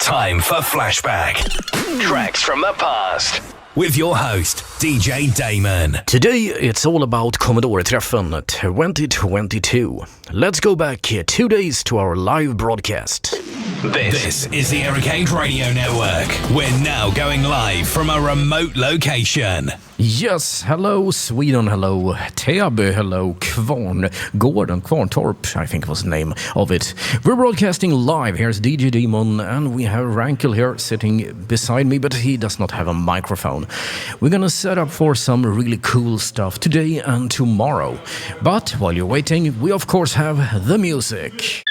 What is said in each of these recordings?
time for Flashback. Tracks from the past. With your host, DJ Daemon. Today it's all about Commodore-klubben 2022. Let's go back 2 days to our live broadcast. This is the Ericade Radio Network. We're now going live from a remote location. Yes, hello Sweden, hello Täby, hello Kvarntorp, I think was the name of it. We're broadcasting live. Here's DJ Daemon, and we have Hravnkel here sitting beside me, but he does not have a microphone. We're gonna set up for some really cool stuff today and tomorrow. But while you're waiting, we of course have the music.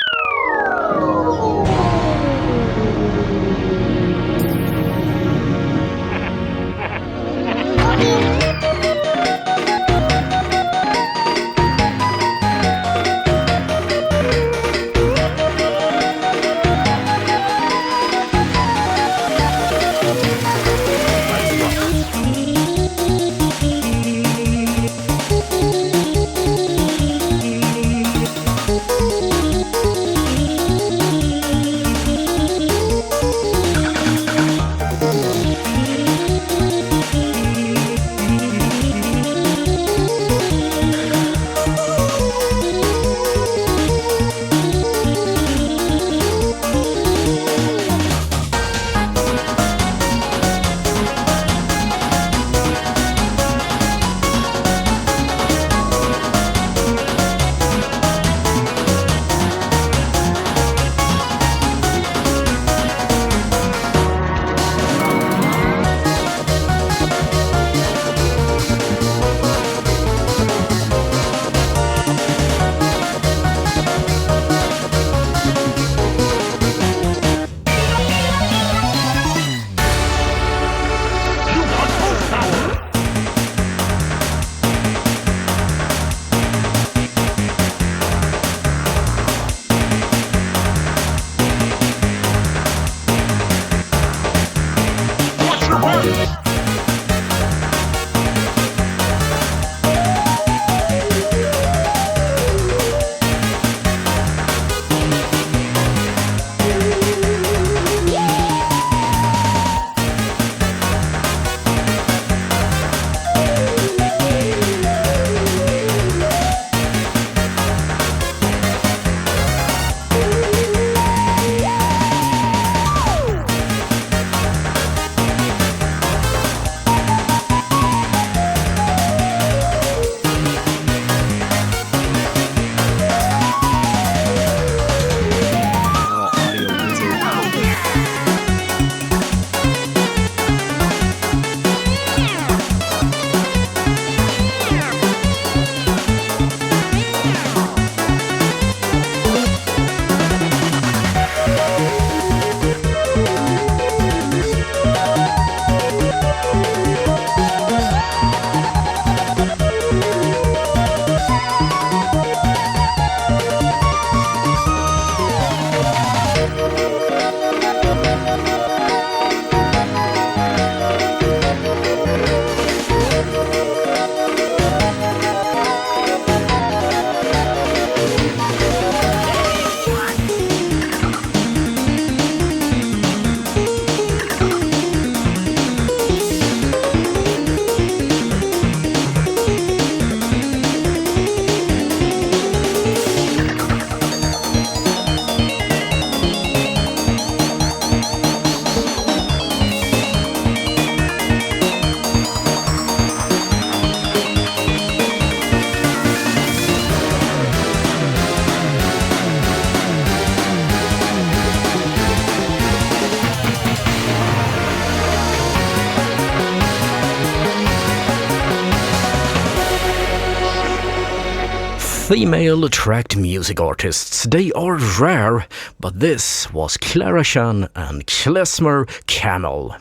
Female tracked music artists, they are rare, but this was Clara-chan and Klezmer Camel.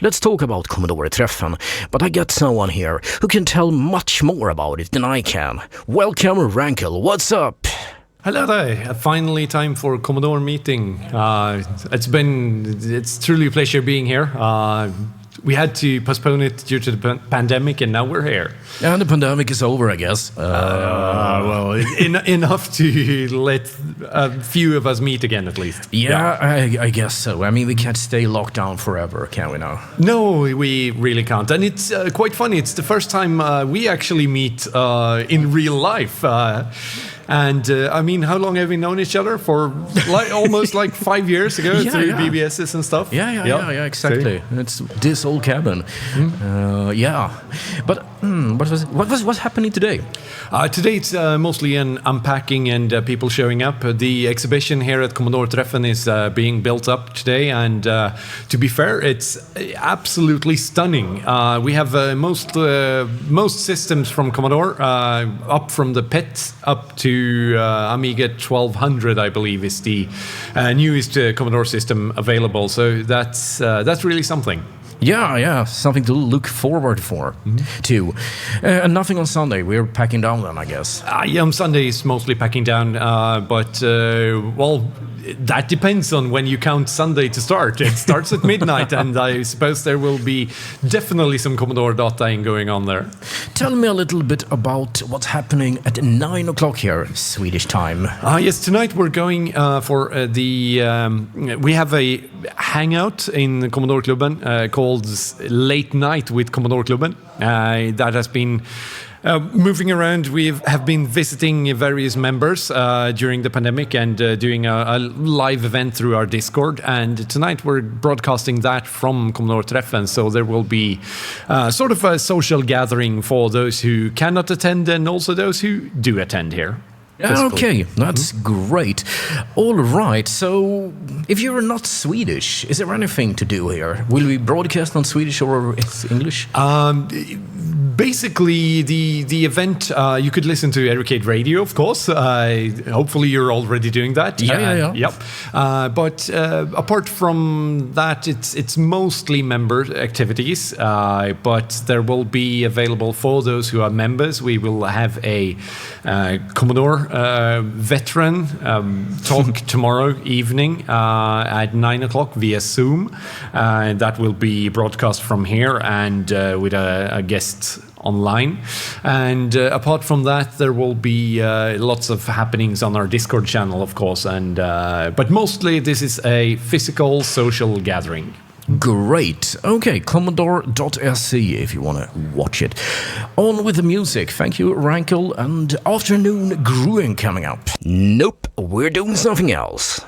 Let's talk about Commodore-klubben, but I got someone here who can tell much more about it than I can. Welcome, Hravnkel. What's up? Hello there. Finally time for Commodore meeting. It's truly a pleasure being here. we had to postpone it due to the pandemic, and now we're here. And the pandemic is over, I guess. Well, enough to let a few of us meet again, at least. Yeah, I guess so. I mean, we can't stay locked down forever, can we now? No, we really can't. And it's quite funny. It's the first time we actually meet in real life. I mean, how long have we known each other? For almost 5 years ago through BBSs and stuff? Yeah, exactly. See? It's this old cabin. But what's happening today? Today it's mostly an unpacking and people showing up. The exhibition here at Commodore-klubben is being built up today, and to be fair, it's absolutely stunning. We have most systems from Commodore, up from the pit up to Amiga 1200, I believe, is the newest Commodore system available. So that's really something. Yeah, something to look forward for, too. And nothing on Sunday. We're packing down then, I guess. On Sunday is mostly packing down, but that depends on when you count Sunday to start. It starts at midnight, and I suppose there will be definitely some Commodore dataing going on there. Tell me a little bit about what's happening at 9 o'clock here, Swedish time. Yes, tonight we're going for we have a hangout in Commodore-klubben called Late Night with Commodore-klubben. That has been moving around. We have been visiting various members during the pandemic and doing a live event through our Discord. And tonight we're broadcasting that from Commodore-klubben, so there will be sort of a social gathering for those who cannot attend and also those who do attend here. Okay, that's great. All right, so if you're not Swedish, is there anything to do here? Will we broadcast on Swedish or English? Basically, the event, you could listen to Ericade Radio, of course. Hopefully you're already doing that. Yeah. Yep. But apart from that, it's mostly member activities. But there will be available for those who are members. We will have a Commodore veteran talk tomorrow evening at 9 o'clock via Zoom. That will be broadcast from here and with a guest online. And apart from that, there will be lots of happenings on our Discord channel, of course. And but mostly this is a physical social gathering. Great. Okay, commodore.se if you want to watch it. On with the music. Thank you, Hravnkel. And afternoon growing coming up. Nope, we're doing something else.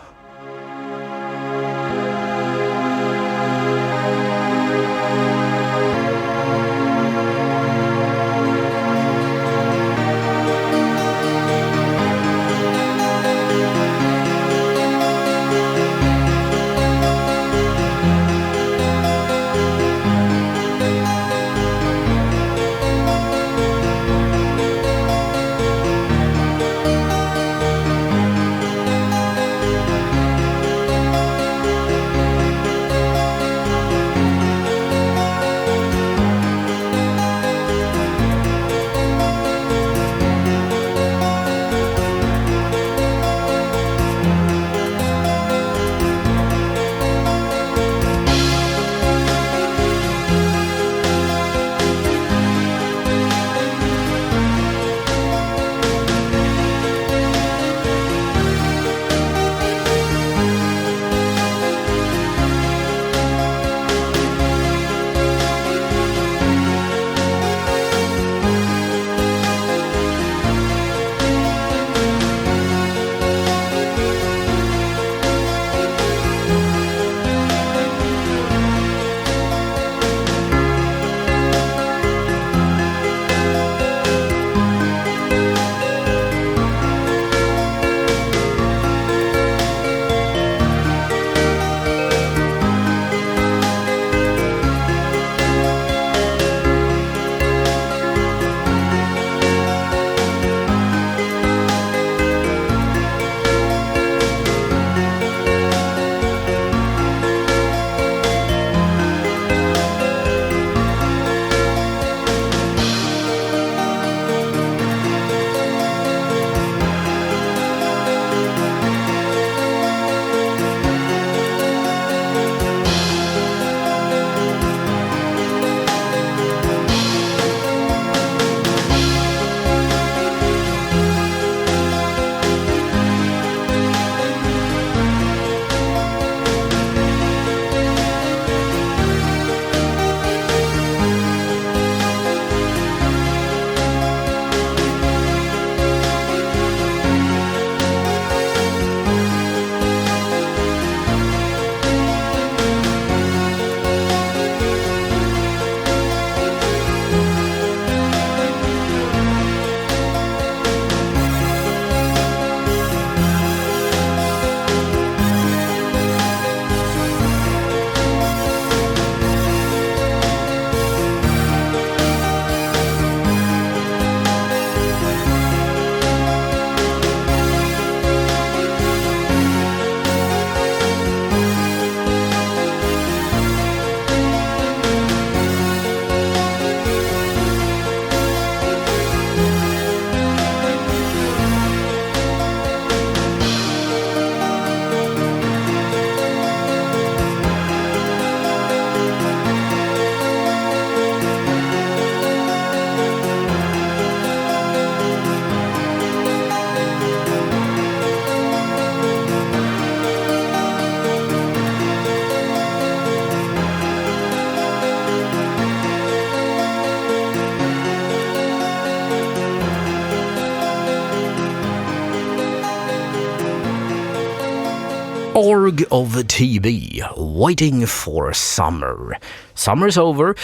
Argh of TB, waiting for summer. Summer's over,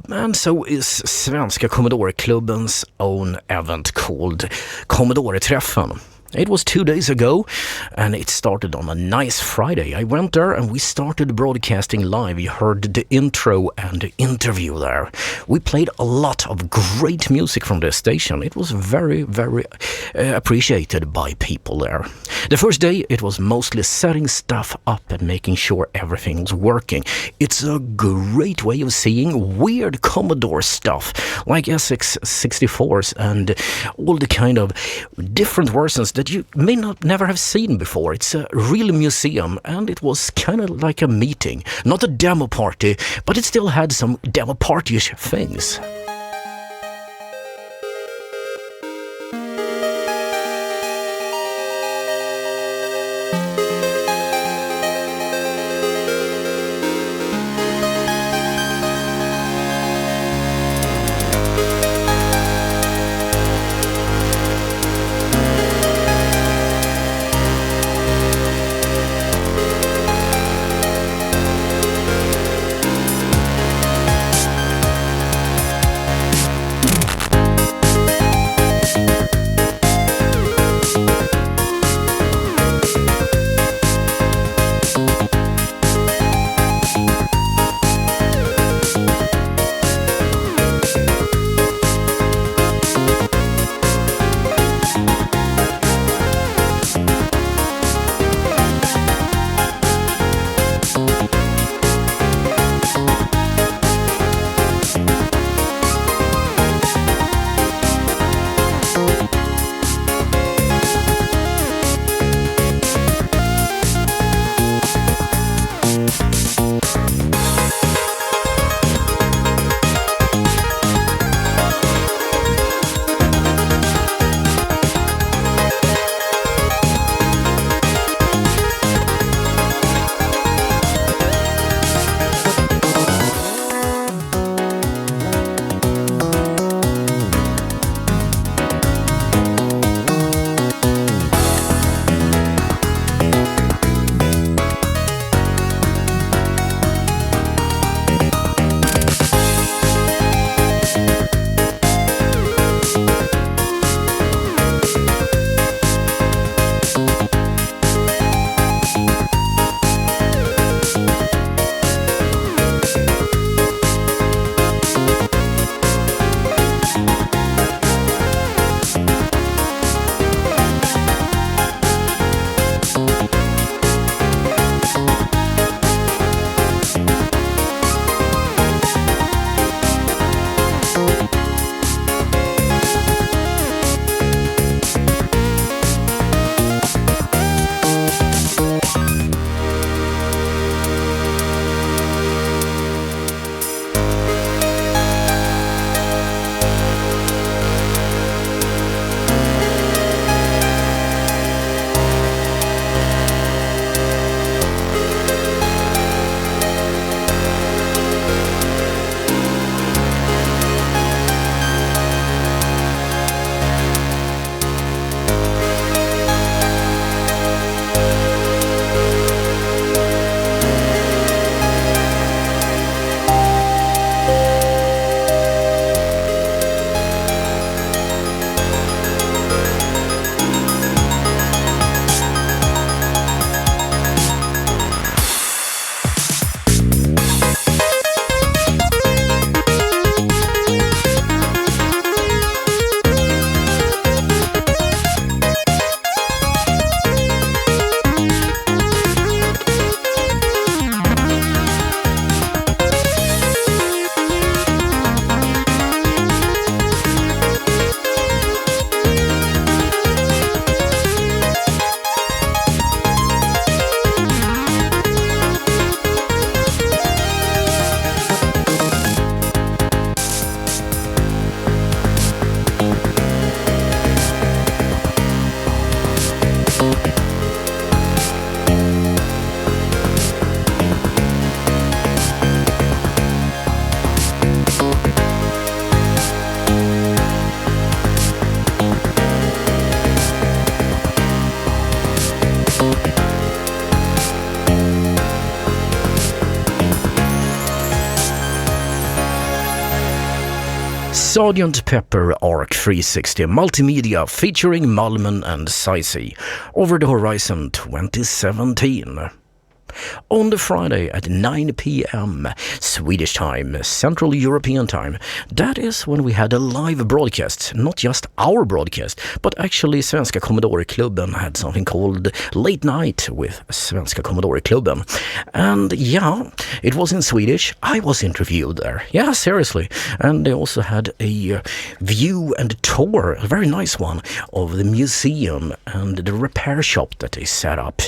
and so is Svenska Commodoreklubbens own event called Commodore-träffen. It was 2 days ago, and it started on a nice Friday. I went there, and we started broadcasting live. You heard the intro and interview there. We played a lot of great music from this station. It was very, very appreciated by people there. The first day, it was mostly setting stuff up and making sure everything was working. It's a great way of seeing weird Commodore stuff, like SX64s and all the kind of different versions that you may never have seen before. It's a real museum, and it was kind of like a meeting. Not a demo party, but it still had some demo party-ish things. Sgt. Pepper Argh 360 Multimedia featuring Malmen and XYCE, Over the Horizon 2017. On the Friday at 9 p.m. Swedish time, Central European time, that is when we had a live broadcast. Not just our broadcast, but actually Svenska Commodoreklubben had something called Late Night with Svenska Commodoreklubben. And yeah, it was in Swedish. I was interviewed there. Yeah, seriously. And they also had a view and tour, a very nice one, of the museum and the repair shop that they set up.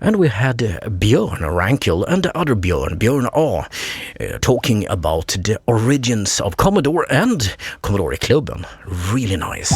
And we had Björn Hravnkel and the other Björn A, talking about the origins of Commodore and Commodore-klubben. Really nice.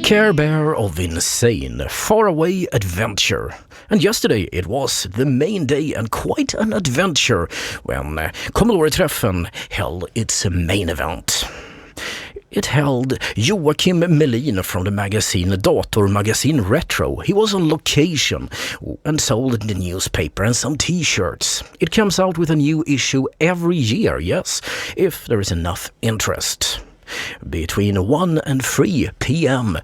Carebear of Insane, Farawayadventure. And yesterday it was the main day and quite an adventure when Commodore-klubben held its main event. It held Joachim Melin from the magazine Dator Magazine Retro. He was on location and sold the newspaper and some t-shirts. It comes out with a new issue every year, yes, if there is enough interest. Between 1 and 3 p.m.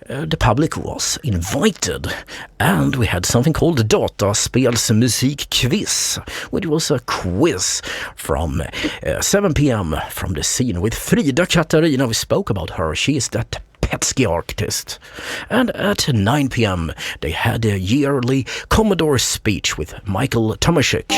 The public was invited, and we had something called Dataspelsmusikquiz, which was a quiz from 7 p.m. from the scene with Frida Katarina. We spoke about her. She is that PataG artist. And at 9 p.m. they had a yearly Commodore speech with Michael Tomaszek.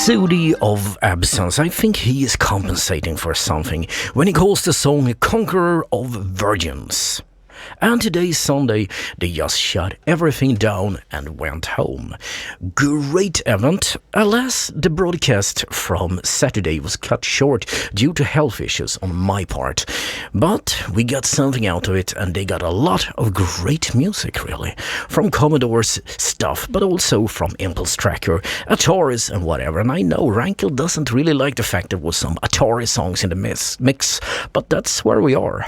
Szudi of Absence. I think he is compensating for something when he calls the song Conqueror of Virgins. And today's Sunday, they just shut everything down and went home. Great event. Alas, the broadcast from Saturday was cut short due to health issues on my part. But we got something out of it, and they got a lot of great music, really. From Commodore's stuff, but also from Impulse Tracker, Atari's and whatever. And I know Hravnkel doesn't really like the fact there was some Atari songs in the mix, but that's where we are.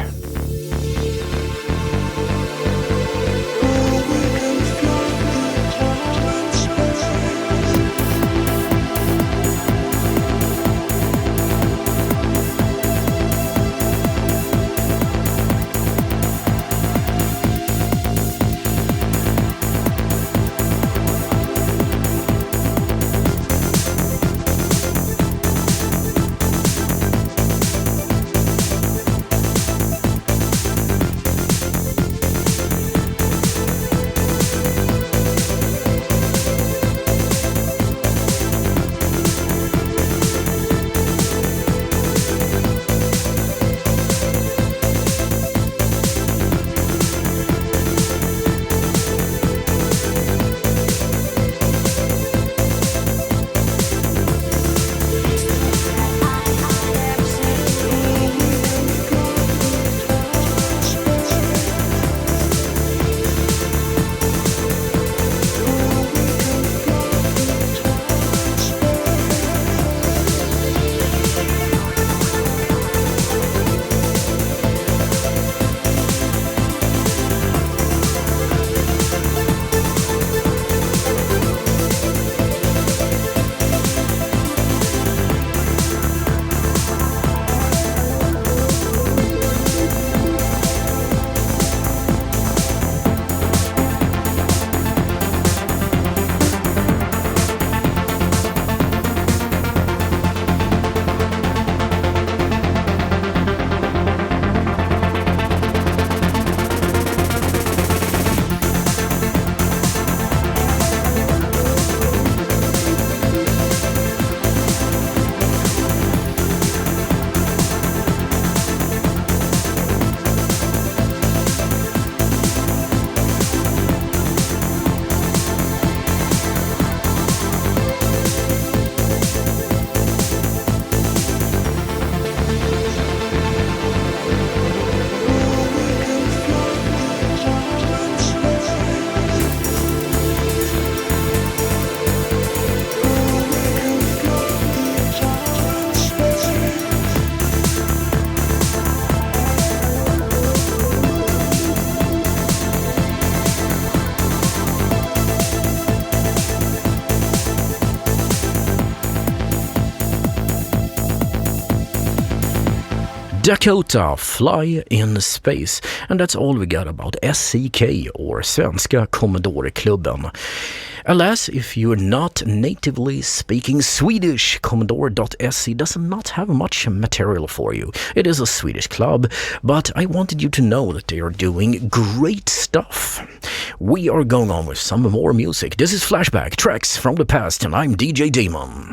Dakota, Fly in Space. And that's all we got about SCK, or Svenska Commodoreklubben. Alas, if you're not natively speaking Swedish, commodore.se does not have much material for you. It is a Swedish club, but I wanted you to know that they are doing great stuff. We are going on with some more music. This is Flashback, tracks from the past, and I'm DJ Daemon.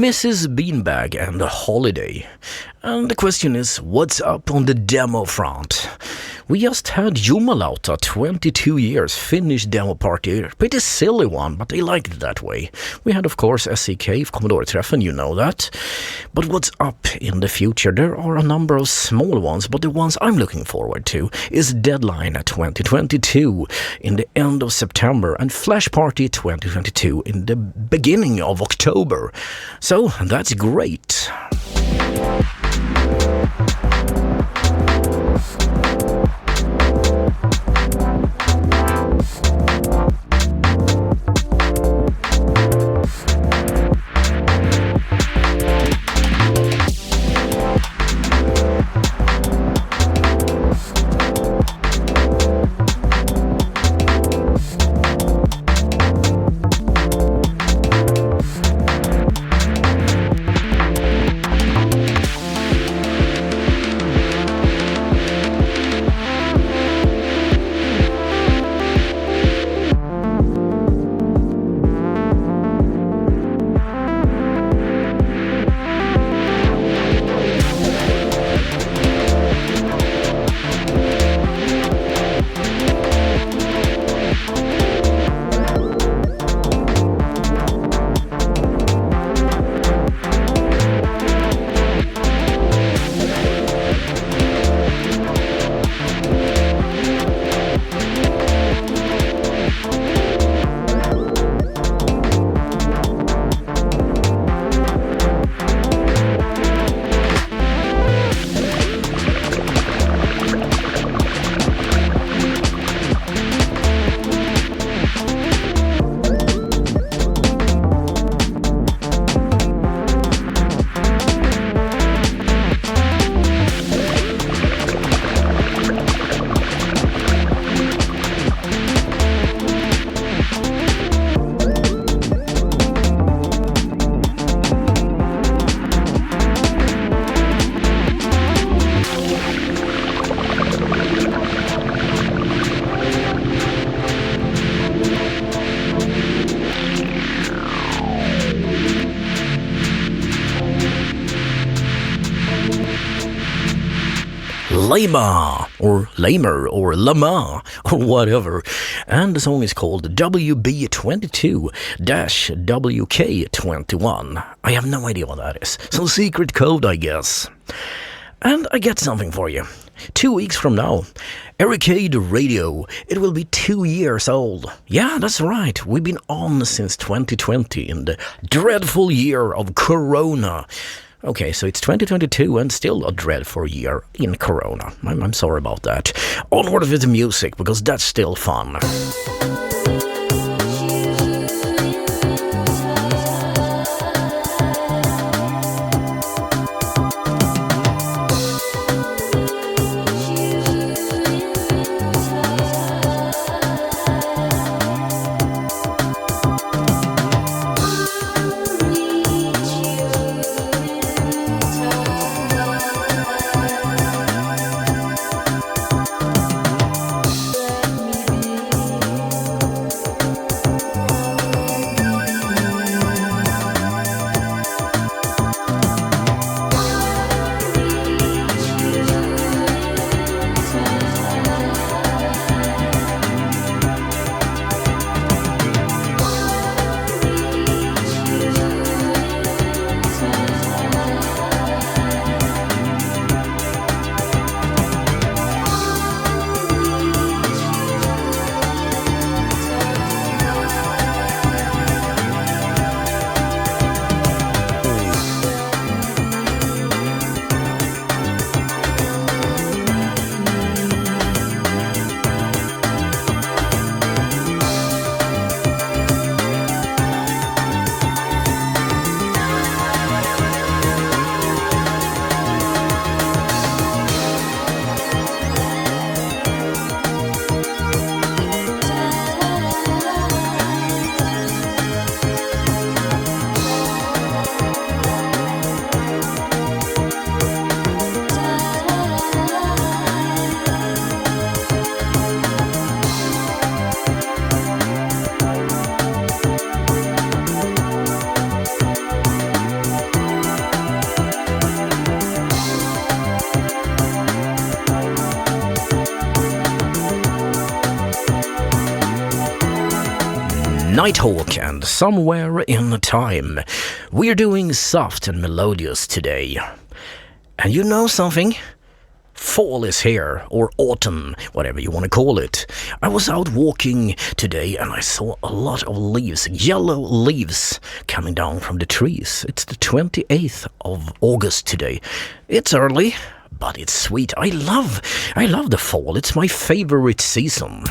Mrs. Beanbag and the Holiday. And the question is, what's up on the demo front? We just had Jumalauta, 22 years, Finnish demo party. Pretty silly one, but they liked it that way. We had, of course, SCK, Commodore-träffen, you know that. But what's up in the future? There are a number of small ones, but the ones I'm looking forward to is Deadline 2022 in the end of September and Flash Party 2022 in the beginning of October. So that's great. Lama, or Lamer, or Lama, or whatever. And the song is called WB22-WK21. I have no idea what that is. Some secret code, I guess. And I get something for you. 2 weeks from now, Ericade Radio, it will be 2 years old. Yeah, that's right. We've been on since 2020 in the dreadful year of Corona. Okay, so it's 2022 and still a dreadful year in Corona. I'm sorry about that. Onward with the music, because that's still fun. Nighthawk and Somewhere in Time. We're doing soft and melodious today. And you know something? Fall is here, or autumn, whatever you want to call it. I was out walking today and I saw a lot of leaves, yellow leaves, coming down from the trees. It's the 28th of August today. It's early, but it's sweet. I love the fall. It's my favorite season.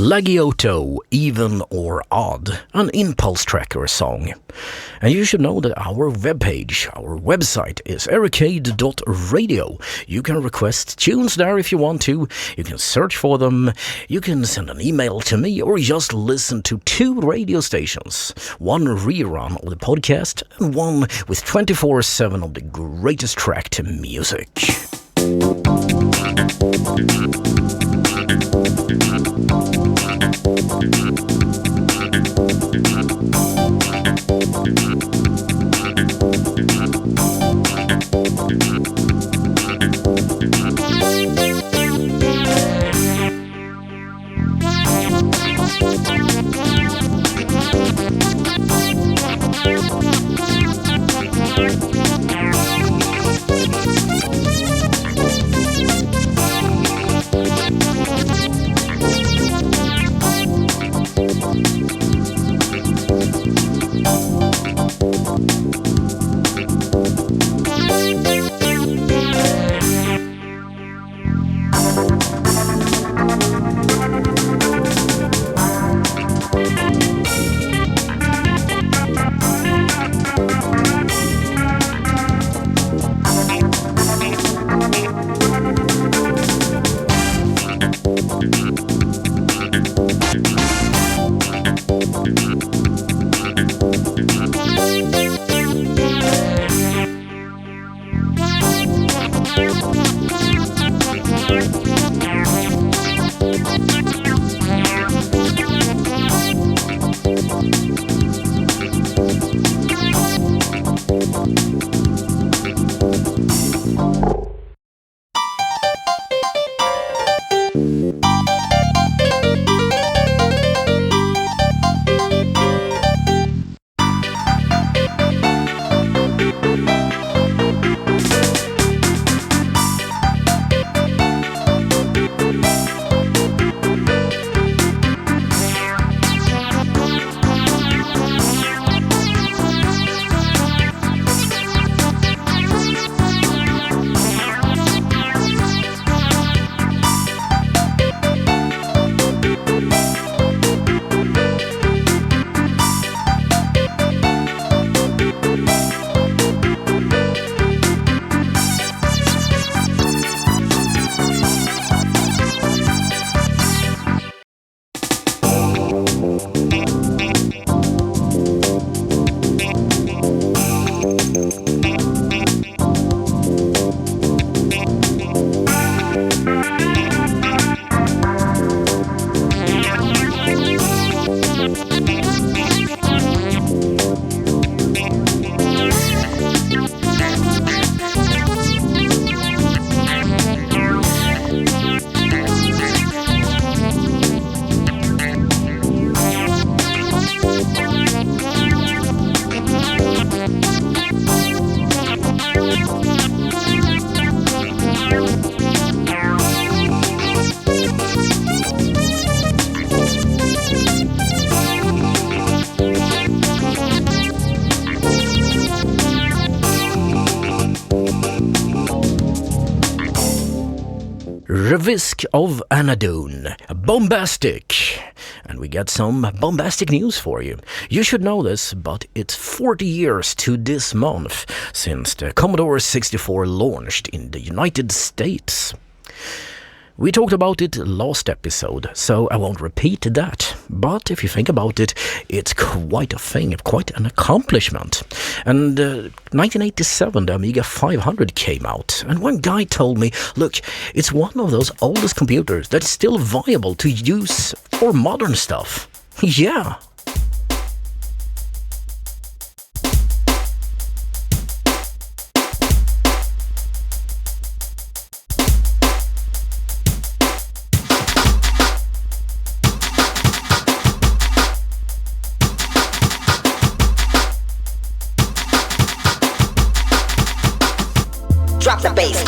Lagiotto, Even or Odd, an impulse tracker song. And you should know that our webpage, our website is ericade.radio. You can request tunes there if you want to. You can search for them. You can send an email to me or just listen to 2 radio stations. One rerun of the podcast and one with 24/7 of the greatest tracked music. Risk of Anadune, bombastic. And we got some bombastic news for you. You should know this, but it's 40 years to this month since the Commodore 64 launched in the United States. We talked about it last episode, so I won't repeat that. But if you think about it, it's quite a thing, quite an accomplishment. And 1987, the Amiga 500 came out, and one guy told me, look, it's one of those oldest computers that's still viable to use for modern stuff. Yeah. Drop the bass.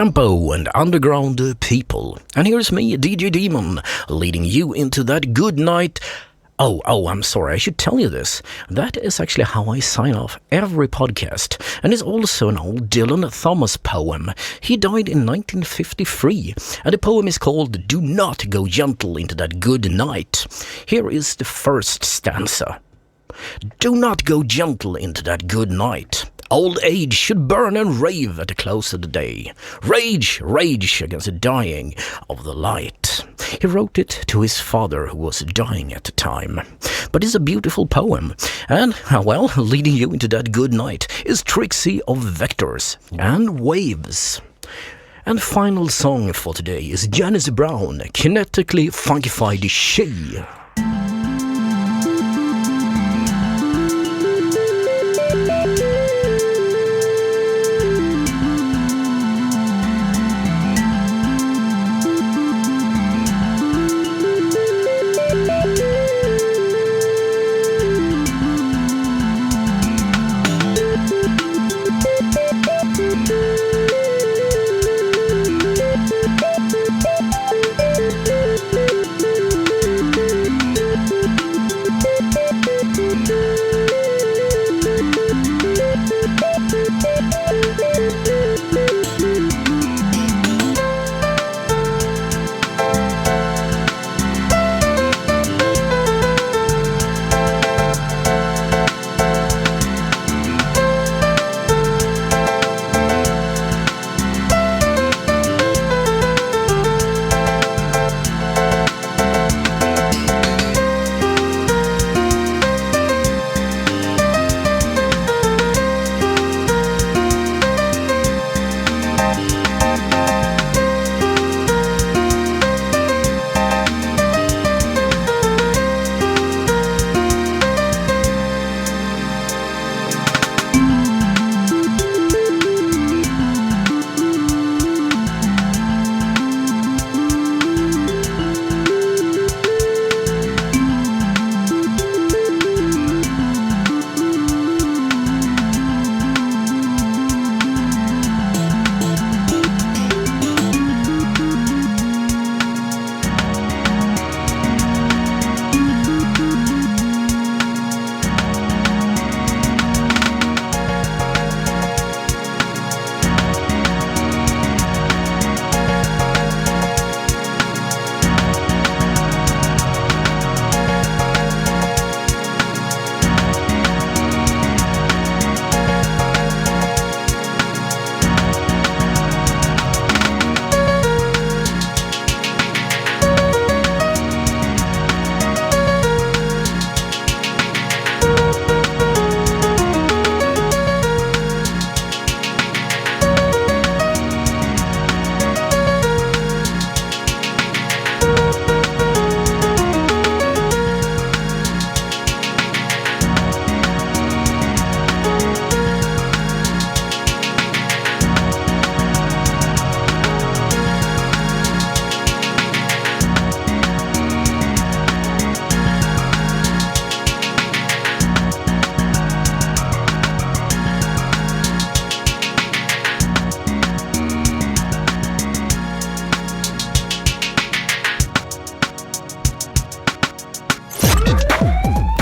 Tempo and underground people. And here's me, DJ Daemon, leading you into that good night. Oh, I'm sorry, I should tell you this. That is actually how I sign off every podcast, and it's also an old Dylan Thomas poem. He died in 1953, and the poem is called Do Not Go Gentle Into That Good Night. Here is the first stanza. Do not go gentle into that good night. Old age should burn and rave at the close of the day. Rage, rage against the dying of the light. He wrote it to his father who was dying at the time. But it's a beautiful poem. And, well, leading you into that good night is Trixie of Vectors and Waves. And final song for today is Janice Brown, Kinetically Funkified She.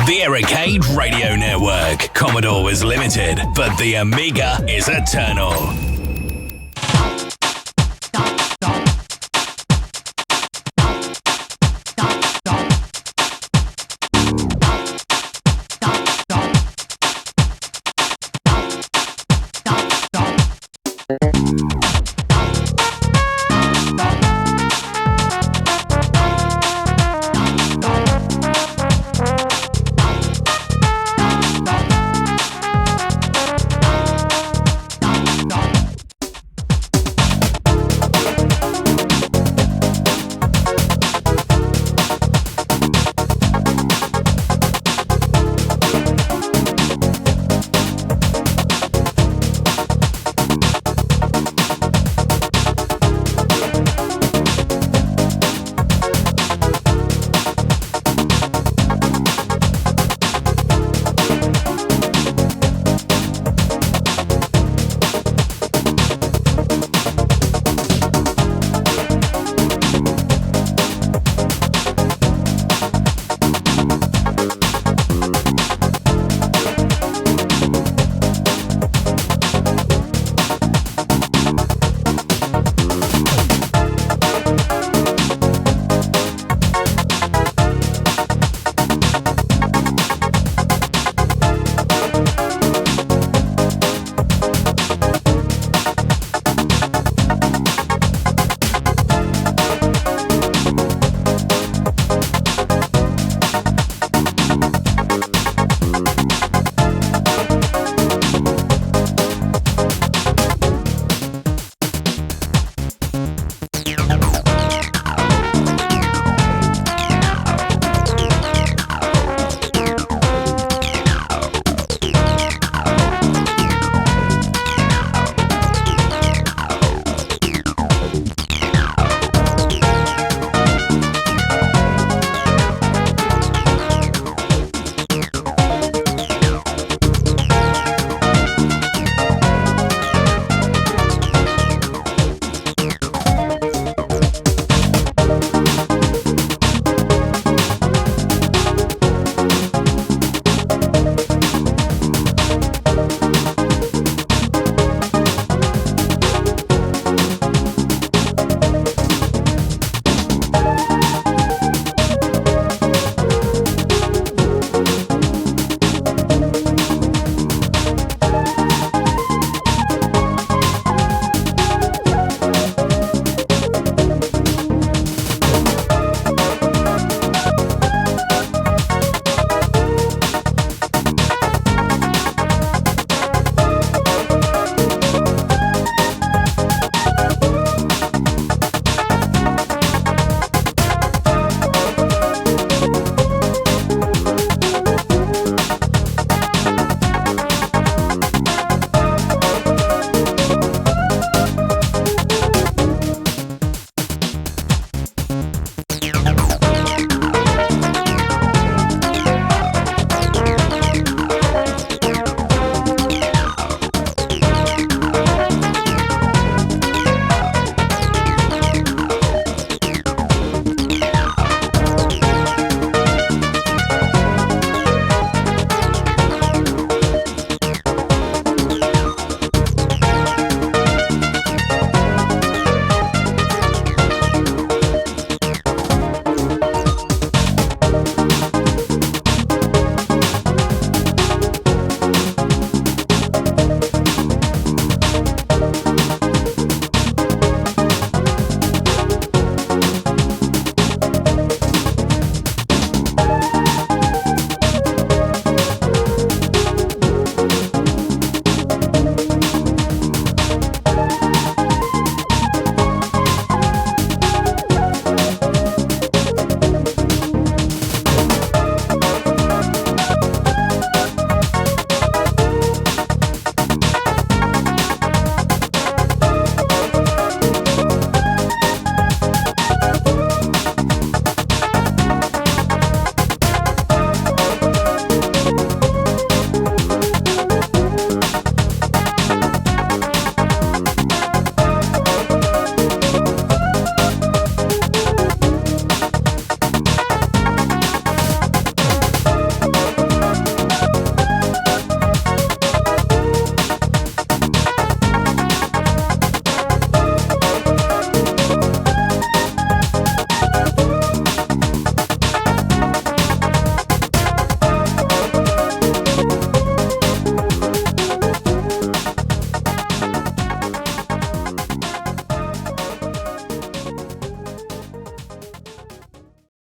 The Ericade Radio Network. Commodore was limited, but the Amiga is eternal.